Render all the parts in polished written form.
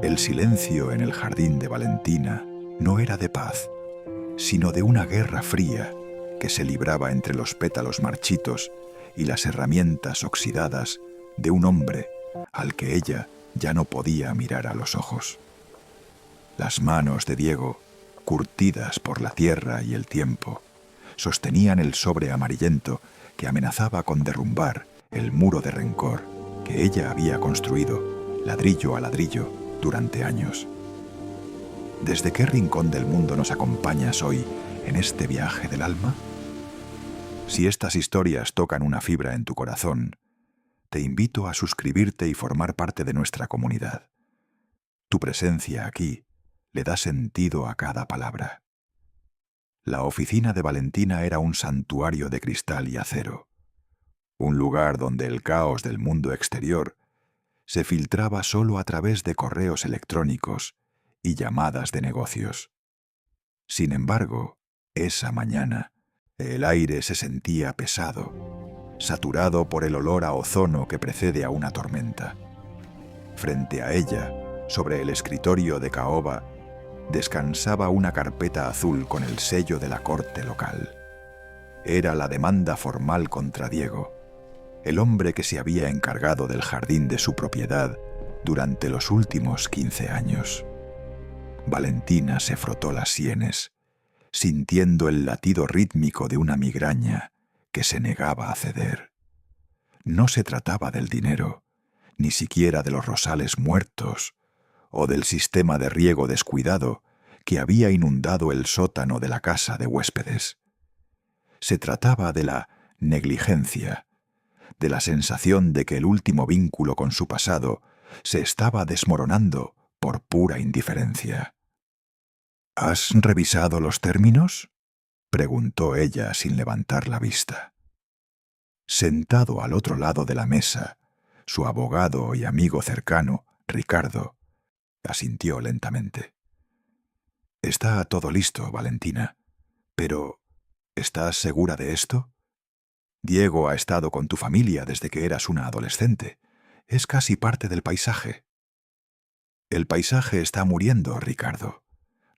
El silencio en el jardín de Valentina no era de paz, sino de una guerra fría que se libraba entre los pétalos marchitos y las herramientas oxidadas de un hombre al que ella ya no podía mirar a los ojos. Las manos de Diego, curtidas por la tierra y el tiempo, sostenían el sobre amarillento que amenazaba con derrumbar el muro de rencor que ella había construido, ladrillo a ladrillo, durante años. ¿Desde qué rincón del mundo nos acompañas hoy en este viaje del alma? Si estas historias tocan una fibra en tu corazón, te invito a suscribirte y formar parte de nuestra comunidad. Tu presencia aquí le da sentido a cada palabra. La oficina de Valentina era un santuario de cristal y acero, un lugar donde el caos del mundo exterior se filtraba solo a través de correos electrónicos y llamadas de negocios. Sin embargo, esa mañana, el aire se sentía pesado, saturado por el olor a ozono que precede a una tormenta. Frente a ella, sobre el escritorio de caoba, descansaba una carpeta azul con el sello de la corte local. Era la demanda formal contra Diego, el hombre que se había encargado del jardín de su propiedad durante los últimos 15 años. Valentina se frotó las sienes, sintiendo el latido rítmico de una migraña que se negaba a ceder. No se trataba del dinero, ni siquiera de los rosales muertos, o del sistema de riego descuidado que había inundado el sótano de la casa de huéspedes. Se trataba de la negligencia, de la sensación de que el último vínculo con su pasado se estaba desmoronando por pura indiferencia. ¿Has revisado los términos?, preguntó ella sin levantar la vista. Sentado al otro lado de la mesa, su abogado y amigo cercano, Ricardo, asintió lentamente. Está todo listo, Valentina, pero ¿estás segura de esto? Diego ha estado con tu familia desde que eras una adolescente. Es casi parte del paisaje. El paisaje está muriendo, Ricardo,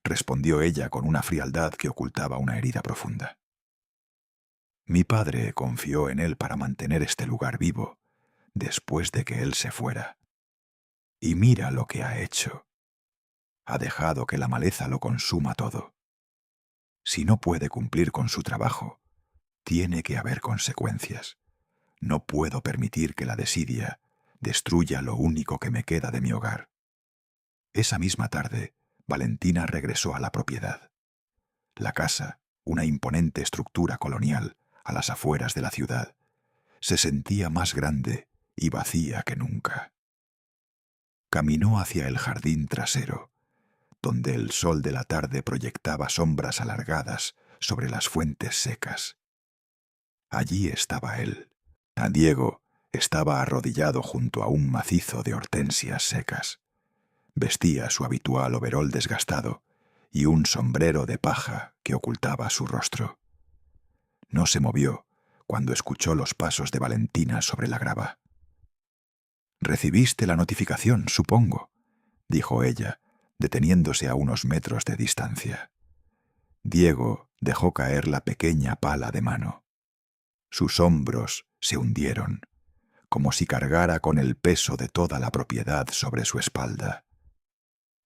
respondió ella con una frialdad que ocultaba una herida profunda. Mi padre confió en él para mantener este lugar vivo, después de que él se fuera. Y mira lo que ha hecho. Ha dejado que la maleza lo consuma todo. Si no puede cumplir con su trabajo, tiene que haber consecuencias. No puedo permitir que la desidia destruya lo único que me queda de mi hogar. Esa misma tarde, Valentina regresó a la propiedad. La casa, una imponente estructura colonial a las afueras de la ciudad, se sentía más grande y vacía que nunca. Caminó hacia el jardín trasero, donde el sol de la tarde proyectaba sombras alargadas sobre las fuentes secas. Allí estaba él. A Diego estaba arrodillado junto a un macizo de hortensias secas. Vestía su habitual overol desgastado y un sombrero de paja que ocultaba su rostro. No se movió cuando escuchó los pasos de Valentina sobre la grava. «Recibiste la notificación, supongo», dijo ella, deteniéndose a unos metros de distancia. Diego dejó caer la pequeña pala de mano. Sus hombros se hundieron, como si cargara con el peso de toda la propiedad sobre su espalda.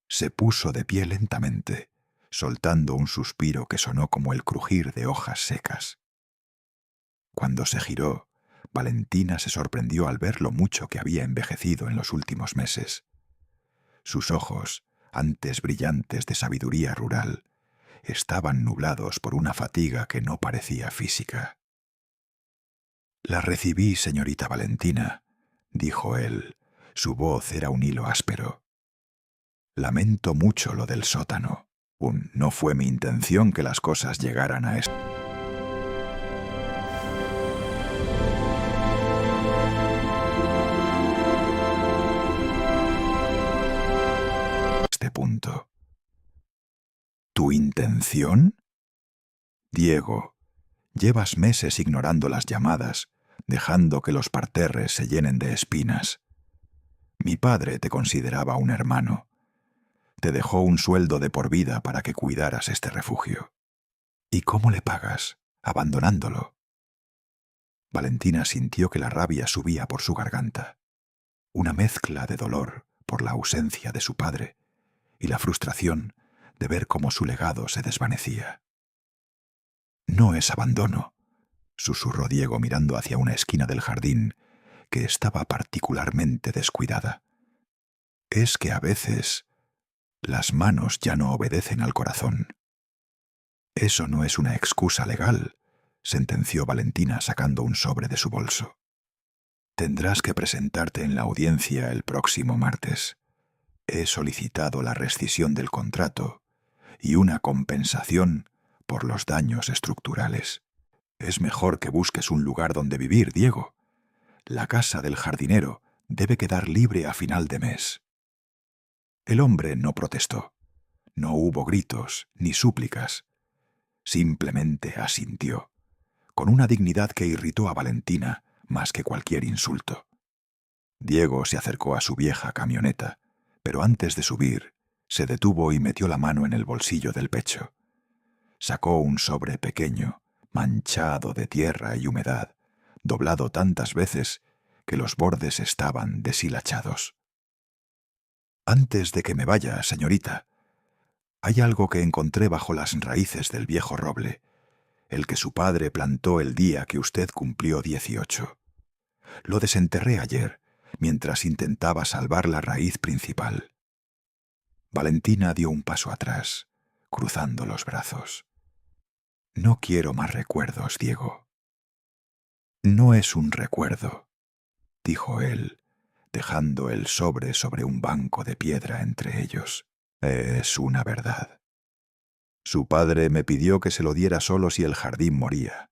Se puso de pie lentamente, soltando un suspiro que sonó como el crujir de hojas secas. Cuando se giró, Valentina se sorprendió al ver lo mucho que había envejecido en los últimos meses. Sus ojos, antes brillantes de sabiduría rural, estaban nublados por una fatiga que no parecía física. «La recibí, señorita Valentina», dijo él. Su voz era un hilo áspero. «Lamento mucho lo del sótano. No fue mi intención que las cosas llegaran a este punto». «¿Tu intención?» «Diego, llevas meses ignorando las llamadas, dejando que los parterres se llenen de espinas. Mi padre te consideraba un hermano, Te dejó un sueldo de por vida para que cuidaras este refugio. ¿Y cómo le pagas? Abandonándolo. Valentina sintió que la rabia subía por su garganta. Una mezcla de dolor por la ausencia de su padre y la frustración de ver cómo su legado se desvanecía. No es abandono, susurró Diego mirando hacia una esquina del jardín que estaba particularmente descuidada. Es que a veces las manos ya no obedecen al corazón. Eso no es una excusa legal, sentenció Valentina sacando un sobre de su bolso. Tendrás que presentarte en la audiencia el próximo martes. He solicitado la rescisión del contrato y una compensación por los daños estructurales. Es mejor que busques un lugar donde vivir, Diego. La casa del jardinero debe quedar libre a final de mes. El hombre no protestó. No hubo gritos ni súplicas. Simplemente asintió, con una dignidad que irritó a Valentina más que cualquier insulto. Diego se acercó a su vieja camioneta, pero antes de subir, se detuvo y metió la mano en el bolsillo del pecho. Sacó un sobre pequeño, manchado de tierra y humedad, doblado tantas veces que los bordes estaban deshilachados. Antes de que me vaya, señorita, hay algo que encontré bajo las raíces del viejo roble, el que su padre plantó el día que usted cumplió 18. Lo desenterré ayer, mientras intentaba salvar la raíz principal. Valentina dio un paso atrás, cruzando los brazos. No quiero más recuerdos, Diego. No es un recuerdo, dijo él, dejando el sobre un banco de piedra entre ellos. Es una verdad. Su padre me pidió que se lo diera solo si el jardín moría.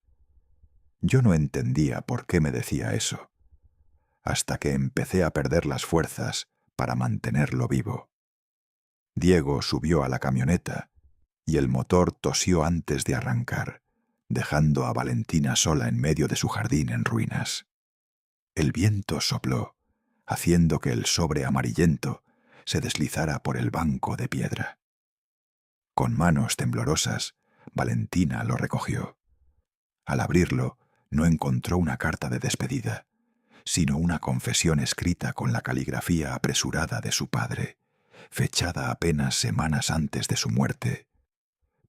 Yo no entendía por qué me decía eso, hasta que empecé a perder las fuerzas para mantenerlo vivo. Diego subió a la camioneta y el motor tosió antes de arrancar, dejando a Valentina sola en medio de su jardín en ruinas. El viento sopló, haciendo que el sobre amarillento se deslizara por el banco de piedra. Con manos temblorosas, Valentina lo recogió. Al abrirlo, no encontró una carta de despedida, sino una confesión escrita con la caligrafía apresurada de su padre, fechada apenas semanas antes de su muerte.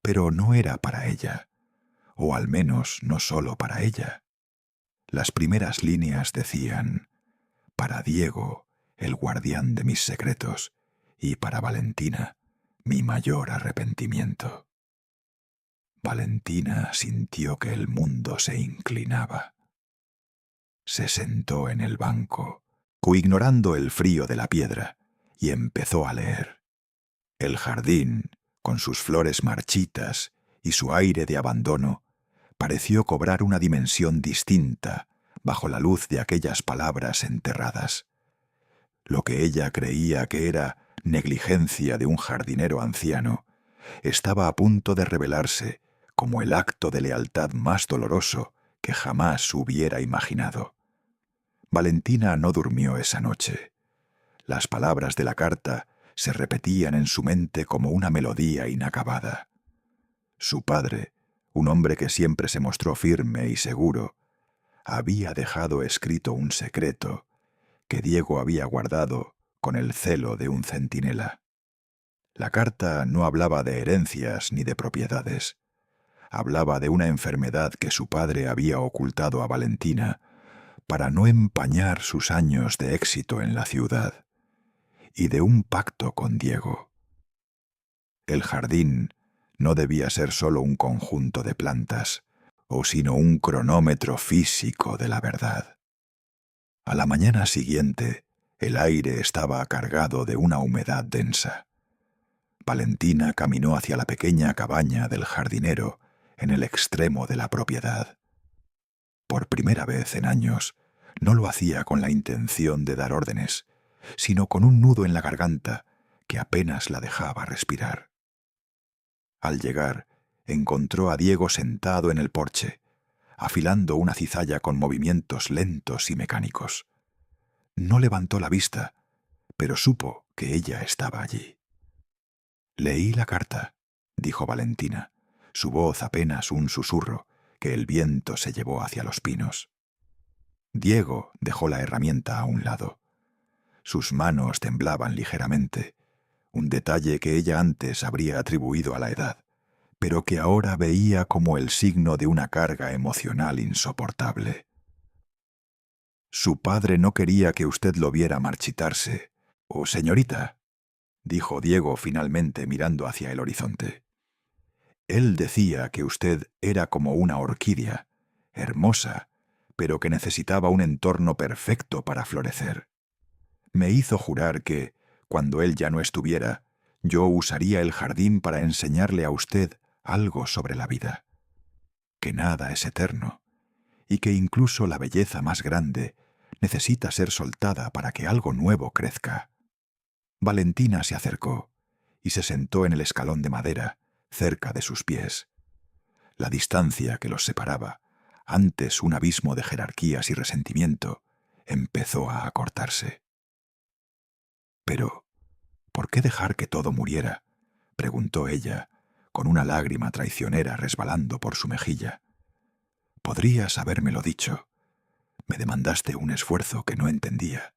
Pero no era para ella, o al menos no solo para ella. Las primeras líneas decían: para Diego, el guardián de mis secretos, y para Valentina, mi mayor arrepentimiento. Valentina sintió que el mundo se inclinaba. Se sentó en el banco, ignorando el frío de la piedra, y empezó a leer. El jardín, con sus flores marchitas y su aire de abandono, pareció cobrar una dimensión distinta bajo la luz de aquellas palabras enterradas. Lo que ella creía que era negligencia de un jardinero anciano estaba a punto de revelarse como el acto de lealtad más doloroso que jamás hubiera imaginado. Valentina no durmió esa noche. Las palabras de la carta se repetían en su mente como una melodía inacabada. Su padre, un hombre que siempre se mostró firme y seguro, había dejado escrito un secreto que Diego había guardado con el celo de un centinela. La carta no hablaba de herencias ni de propiedades. Hablaba de una enfermedad que su padre había ocultado a Valentina para no empañar sus años de éxito en la ciudad, y de un pacto con Diego. El jardín no debía ser solo un conjunto de plantas, o sino un cronómetro físico de la verdad. A la mañana siguiente, el aire estaba cargado de una humedad densa. Valentina caminó hacia la pequeña cabaña del jardinero en el extremo de la propiedad. Por primera vez en años, no lo hacía con la intención de dar órdenes, sino con un nudo en la garganta que apenas la dejaba respirar. Al llegar, encontró a Diego sentado en el porche, afilando una cizalla con movimientos lentos y mecánicos. No levantó la vista, pero supo que ella estaba allí. Leí la carta, dijo Valentina, su voz apenas un susurro que el viento se llevó hacia los pinos. Diego dejó la herramienta a un lado. Sus manos temblaban ligeramente, un detalle que ella antes habría atribuido a la edad, pero que ahora veía como el signo de una carga emocional insoportable. Su padre no quería que usted lo viera marchitarse. «Oh, señorita», dijo Diego finalmente mirando hacia el horizonte. «Él decía que usted era como una orquídea, hermosa, pero que necesitaba un entorno perfecto para florecer. Me hizo jurar que, cuando él ya no estuviera, yo usaría el jardín para enseñarle a usted algo sobre la vida, que nada es eterno, y que incluso la belleza más grande necesita ser soltada para que algo nuevo crezca». Valentina se acercó y se sentó en el escalón de madera, cerca de sus pies. La distancia que los separaba, antes un abismo de jerarquías y resentimiento, empezó a acortarse. «Pero, ¿por qué dejar que todo muriera?», preguntó ella, con una lágrima traicionera resbalando por su mejilla. «Podrías habérmelo dicho. Me demandaste un esfuerzo que no entendía.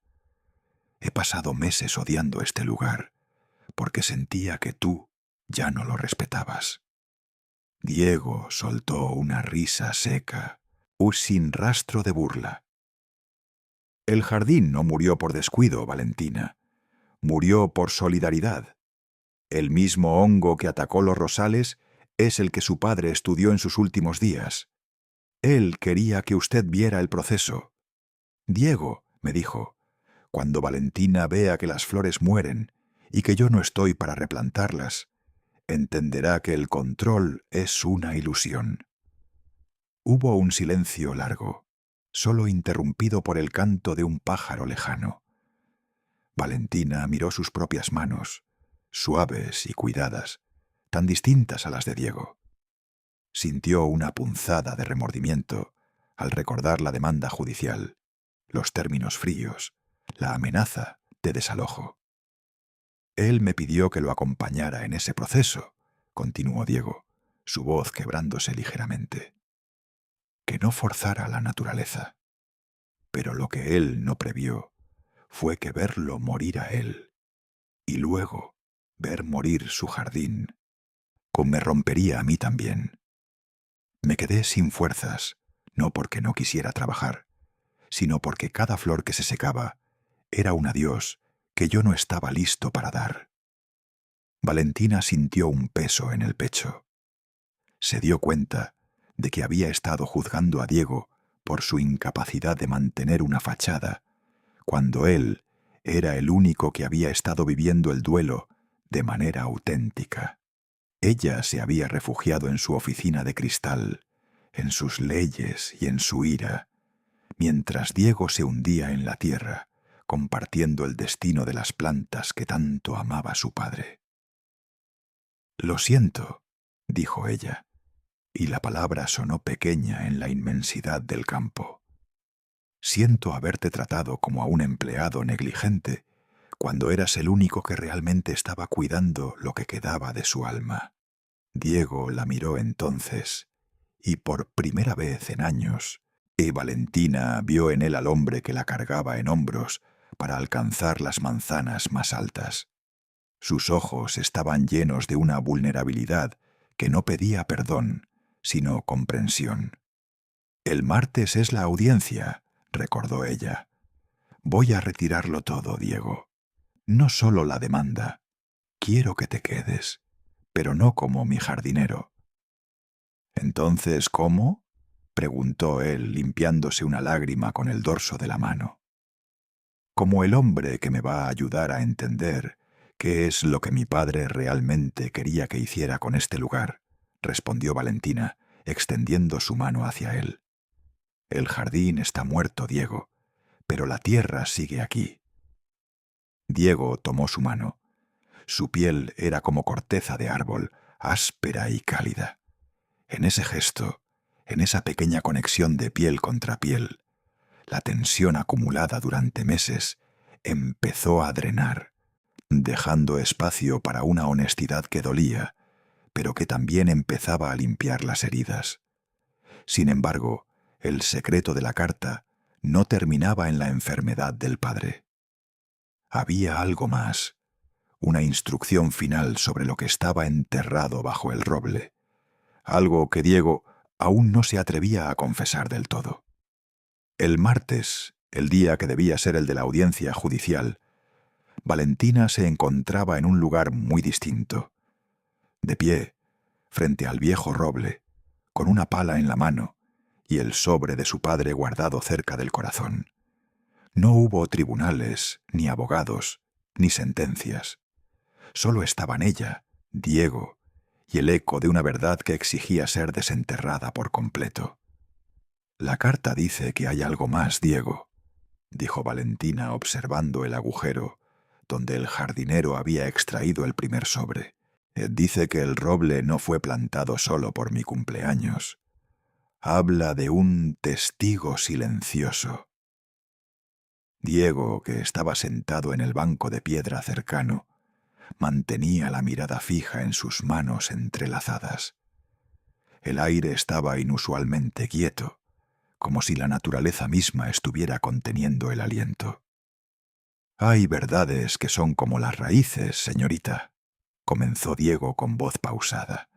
He pasado meses odiando este lugar, porque sentía que tú ya no lo respetabas». Diego soltó una risa seca, sin rastro de burla. «El jardín no murió por descuido, Valentina. Murió por solidaridad. El mismo hongo que atacó los rosales es el que su padre estudió en sus últimos días. Él quería que usted viera el proceso. Diego, me dijo, cuando Valentina vea que las flores mueren y que yo no estoy para replantarlas, entenderá que el control es una ilusión». Hubo un silencio largo, solo interrumpido por el canto de un pájaro lejano. Valentina miró sus propias manos, suaves y cuidadas, tan distintas a las de Diego. Sintió una punzada de remordimiento al recordar la demanda judicial, los términos fríos, la amenaza de desalojo. «Él me pidió que lo acompañara en ese proceso», continuó Diego, su voz quebrándose ligeramente. «Que no forzara la naturaleza. Pero lo que él no previó fue que verlo morir a él, y luego ver morir su jardín, me rompería a mí también. Me quedé sin fuerzas, no porque no quisiera trabajar, sino porque cada flor que se secaba era un adiós que yo no estaba listo para dar». Valentina sintió un peso en el pecho. Se dio cuenta de que había estado juzgando a Diego por su incapacidad de mantener una fachada, cuando él era el único que había estado viviendo el duelo de manera auténtica. Ella se había refugiado en su oficina de cristal, en sus leyes y en su ira, mientras Diego se hundía en la tierra, compartiendo el destino de las plantas que tanto amaba su padre. «Lo siento», dijo ella, y la palabra sonó pequeña en la inmensidad del campo. «Siento haberte tratado como a un empleado negligente, cuando eras el único que realmente estaba cuidando lo que quedaba de su alma». Diego la miró entonces, y por primera vez en años, Valentina vio en él al hombre que la cargaba en hombros para alcanzar las manzanas más altas. Sus ojos estaban llenos de una vulnerabilidad que no pedía perdón, sino comprensión. «El martes es la audiencia», recordó ella. «Voy a retirarlo todo, Diego. No solo la demanda. Quiero que te quedes, pero no como mi jardinero». «¿Entonces cómo?», preguntó él, limpiándose una lágrima con el dorso de la mano. «Como el hombre que me va a ayudar a entender qué es lo que mi padre realmente quería que hiciera con este lugar», respondió Valentina, extendiendo su mano hacia él. «El jardín está muerto, Diego, pero la tierra sigue aquí». Diego tomó su mano. Su piel era como corteza de árbol, áspera y cálida. En ese gesto, en esa pequeña conexión de piel contra piel, la tensión acumulada durante meses empezó a drenar, dejando espacio para una honestidad que dolía, pero que también empezaba a limpiar las heridas. Sin embargo, el secreto de la carta no terminaba en la enfermedad del padre. Había algo más, una instrucción final sobre lo que estaba enterrado bajo el roble, algo que Diego aún no se atrevía a confesar del todo. El martes, el día que debía ser el de la audiencia judicial, Valentina se encontraba en un lugar muy distinto, de pie, frente al viejo roble, con una pala en la mano y el sobre de su padre guardado cerca del corazón. No hubo tribunales, ni abogados, ni sentencias. Solo estaban ella, Diego, y el eco de una verdad que exigía ser desenterrada por completo. «La carta dice que hay algo más, Diego», dijo Valentina observando el agujero donde el jardinero había extraído el primer sobre. «Dice que el roble no fue plantado solo por mi cumpleaños. Habla de un testigo silencioso». Diego, que estaba sentado en el banco de piedra cercano, mantenía la mirada fija en sus manos entrelazadas. El aire estaba inusualmente quieto, como si la naturaleza misma estuviera conteniendo el aliento. «Hay verdades que son como las raíces, señorita», comenzó Diego con voz pausada.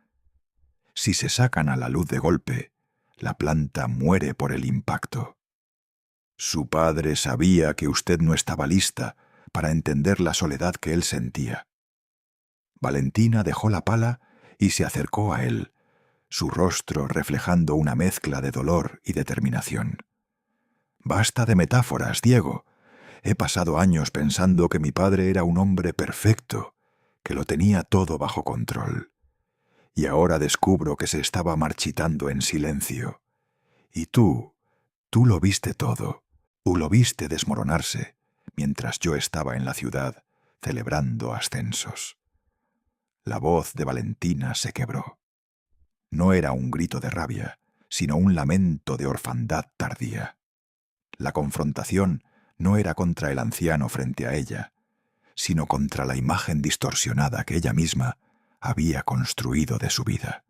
«Si se sacan a la luz de golpe, la planta muere por el impacto. Su padre sabía que usted no estaba lista para entender la soledad que él sentía». Valentina dejó la pala y se acercó a él, su rostro reflejando una mezcla de dolor y determinación. «Basta de metáforas, Diego. He pasado años pensando que mi padre era un hombre perfecto, que lo tenía todo bajo control. Y ahora descubro que se estaba marchitando en silencio. Y tú lo viste todo. Tú lo viste desmoronarse, mientras yo estaba en la ciudad celebrando ascensos». La voz de Valentina se quebró. No era un grito de rabia, sino un lamento de orfandad tardía. La confrontación no era contra el anciano frente a ella, sino contra la imagen distorsionada que ella misma había construido de su vida.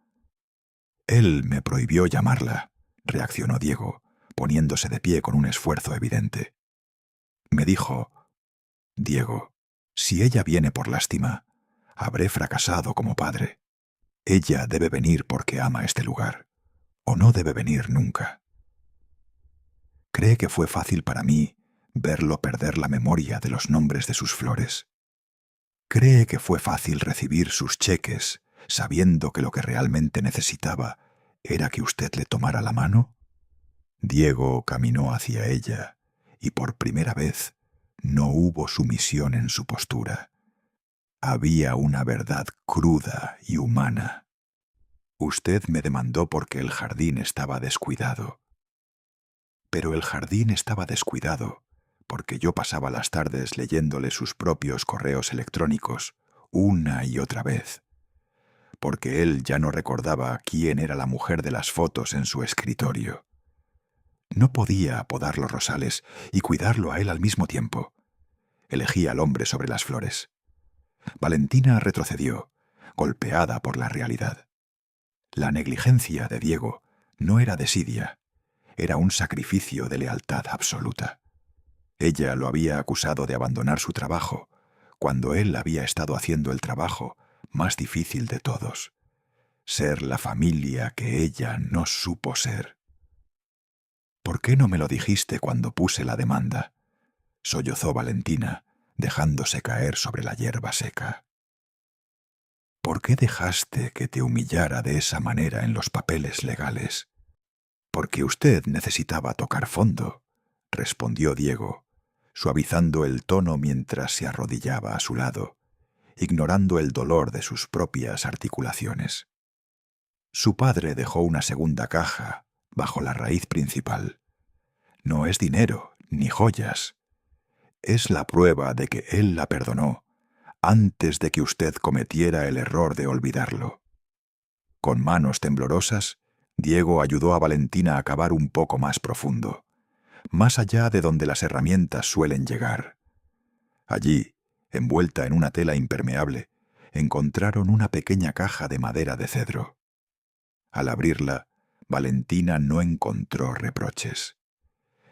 «Él me prohibió llamarla», reaccionó Diego, poniéndose de pie con un esfuerzo evidente. «Me dijo, Diego, si ella viene por lástima, habré fracasado como padre. Ella debe venir porque ama este lugar, o no debe venir nunca». ¿Cree que fue fácil para mí verlo perder la memoria de los nombres de sus flores? ¿Cree que fue fácil recibir sus cheques sabiendo que lo que realmente necesitaba era que usted le tomara la mano? Diego caminó hacia ella y por primera vez no hubo sumisión en su postura. Había una verdad cruda y humana. «Usted me demandó porque el jardín estaba descuidado. Pero el jardín estaba descuidado porque yo pasaba las tardes leyéndole sus propios correos electrónicos una y otra vez. Porque él ya no recordaba quién era la mujer de las fotos en su escritorio. No podía podar los rosales y cuidarlo a él al mismo tiempo. Elegía al hombre sobre las flores». Valentina retrocedió, golpeada por la realidad. La negligencia de Diego no era desidia, era un sacrificio de lealtad absoluta. Ella lo había acusado de abandonar su trabajo, cuando él había estado haciendo el trabajo más difícil de todos: ser la familia que ella no supo ser. «¿Por qué no me lo dijiste cuando puse la demanda?», sollozó Valentina, dejándose caer sobre la hierba seca. «¿Por qué dejaste que te humillara de esa manera en los papeles legales?». «Porque usted necesitaba tocar fondo», respondió Diego, suavizando el tono mientras se arrodillaba a su lado, ignorando el dolor de sus propias articulaciones. Su padre dejó una segunda caja bajo la raíz principal. No es dinero ni joyas. Es la prueba de que él la perdonó antes de que usted cometiera el error de olvidarlo. Con manos temblorosas, Diego ayudó a Valentina a cavar un poco más profundo, más allá de donde las herramientas suelen llegar. Allí, Envuelta en una tela impermeable, encontraron una pequeña caja de madera de cedro. Al abrirla, Valentina no encontró reproches.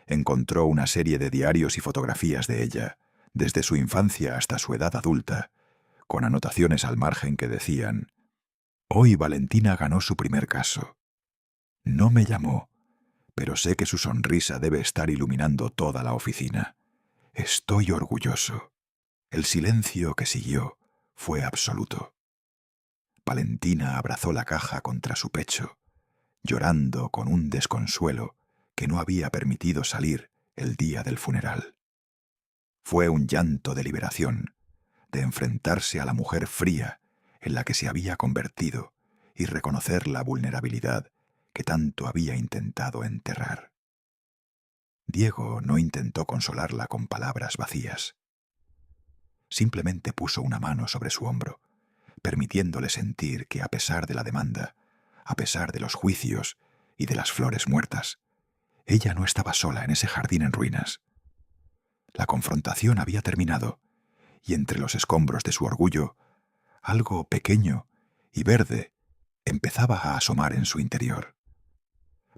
Encontró una serie de diarios y fotografías de ella, desde su infancia hasta su edad adulta, con anotaciones al margen que decían: «Hoy Valentina ganó su primer caso. No me llamó, pero sé que su sonrisa debe estar iluminando toda la oficina. Estoy orgulloso». El silencio que siguió fue absoluto. Valentina abrazó la caja contra su pecho, llorando con un desconsuelo que no había permitido salir el día del funeral. Fue un llanto de liberación, de enfrentarse a la mujer fría en la que se había convertido y reconocer la vulnerabilidad que tanto había intentado enterrar. Diego no intentó consolarla con palabras vacías. Simplemente puso una mano sobre su hombro, permitiéndole sentir que a pesar de la demanda, a pesar de los juicios y de las flores muertas, ella no estaba sola en ese jardín en ruinas. La confrontación había terminado, y entre los escombros de su orgullo, algo pequeño y verde empezaba a asomar en su interior.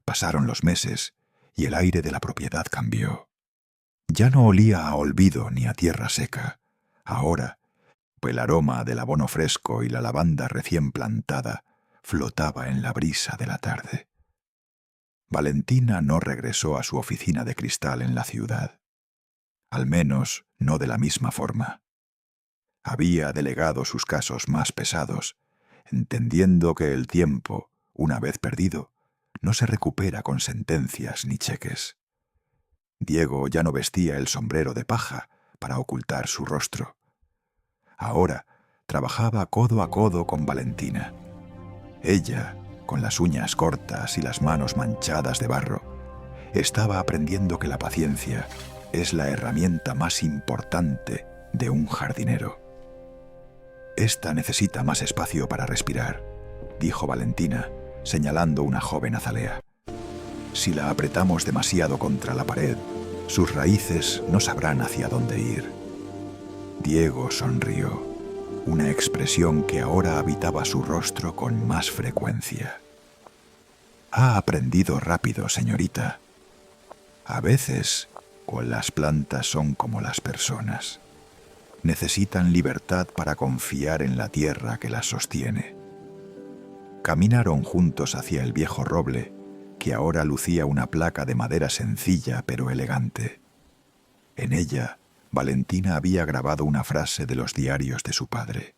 Pasaron los meses y el aire de la propiedad cambió. Ya no olía a olvido ni a tierra seca. Ahora, el aroma del abono fresco y la lavanda recién plantada flotaba en la brisa de la tarde. Valentina no regresó a su oficina de cristal en la ciudad. Al menos no de la misma forma. Había delegado sus casos más pesados, entendiendo que el tiempo, una vez perdido, no se recupera con sentencias ni cheques. Diego ya no vestía el sombrero de paja para ocultar su rostro. Ahora trabajaba codo a codo con Valentina. Ella, con las uñas cortas y las manos manchadas de barro, estaba aprendiendo que la paciencia es la herramienta más importante de un jardinero. «Esta necesita más espacio para respirar», dijo Valentina, señalando una joven azalea. «Si la apretamos demasiado contra la pared, sus raíces no sabrán hacia dónde ir». Diego sonrió, una expresión que ahora habitaba su rostro con más frecuencia. «Ha aprendido rápido, señorita. A veces, con las plantas son como las personas. Necesitan libertad para confiar en la tierra que las sostiene». Caminaron juntos hacia el viejo roble, que ahora lucía una placa de madera sencilla pero elegante. En ella, Valentina había grabado una frase de los diarios de su padre: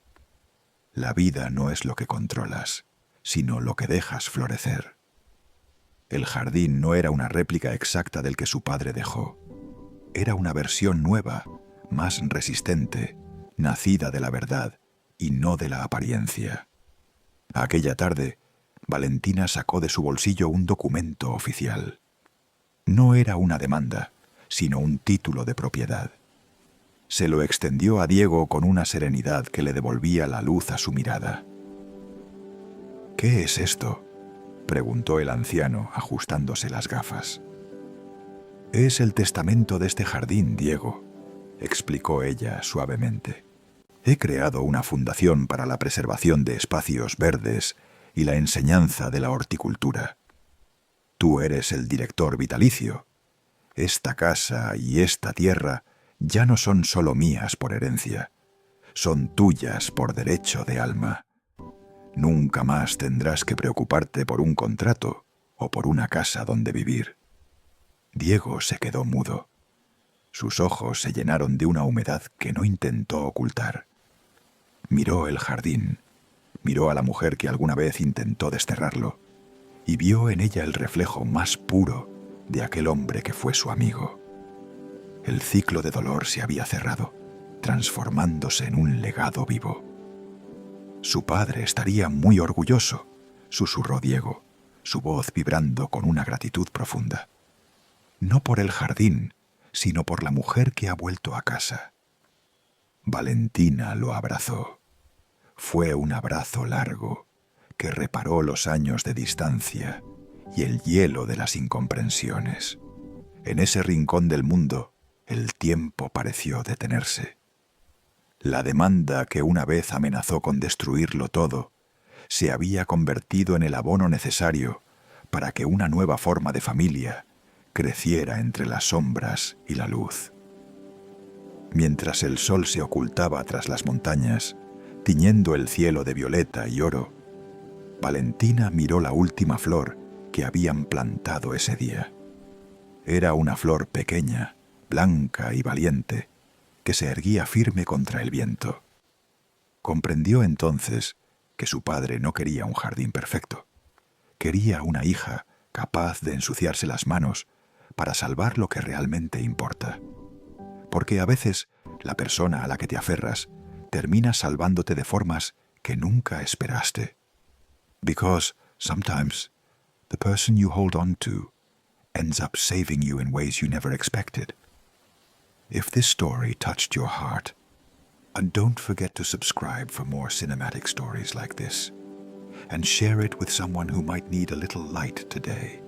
«La vida no es lo que controlas, sino lo que dejas florecer». El jardín no era una réplica exacta del que su padre dejó. Era una versión nueva, más resistente, nacida de la verdad y no de la apariencia. Aquella tarde, Valentina sacó de su bolsillo un documento oficial. No era una demanda, sino un título de propiedad. Se lo extendió a Diego con una serenidad que le devolvía la luz a su mirada. «¿Qué es esto?», preguntó el anciano, ajustándose las gafas. «Es el testamento de este jardín, Diego», explicó ella suavemente. «He creado una fundación para la preservación de espacios verdes y la enseñanza de la horticultura. Tú eres el director vitalicio. Esta casa y esta tierra ya no son solo mías por herencia, son tuyas por derecho de alma. Nunca más tendrás que preocuparte por un contrato o por una casa donde vivir». Diego se quedó mudo. Sus ojos se llenaron de una humedad que no intentó ocultar. Miró el jardín, miró a la mujer que alguna vez intentó desterrarlo, y vio en ella el reflejo más puro de aquel hombre que fue su amigo. El ciclo de dolor se había cerrado, transformándose en un legado vivo. «Su padre estaría muy orgulloso», susurró Diego, su voz vibrando con una gratitud profunda. «No por el jardín, sino por la mujer que ha vuelto a casa». Valentina lo abrazó. Fue un abrazo largo que reparó los años de distancia y el hielo de las incomprensiones. En ese rincón del mundo, el tiempo pareció detenerse. La demanda que una vez amenazó con destruirlo todo se había convertido en el abono necesario para que una nueva forma de familia creciera entre las sombras y la luz. Mientras el sol se ocultaba tras las montañas, tiñendo el cielo de violeta y oro, Valentina miró la última flor que habían plantado ese día. Era una flor pequeña, blanca y valiente, que se erguía firme contra el viento. Comprendió entonces que su padre no quería un jardín perfecto. Quería una hija capaz de ensuciarse las manos para salvar lo que realmente importa. Porque a veces la persona a la que te aferras termina salvándote de formas que nunca esperaste. Because sometimes the person you hold on to ends up saving you in ways you never expected. If this story touched your heart, and don't forget to subscribe for more cinematic stories like this, and share it with someone who might need a little light today.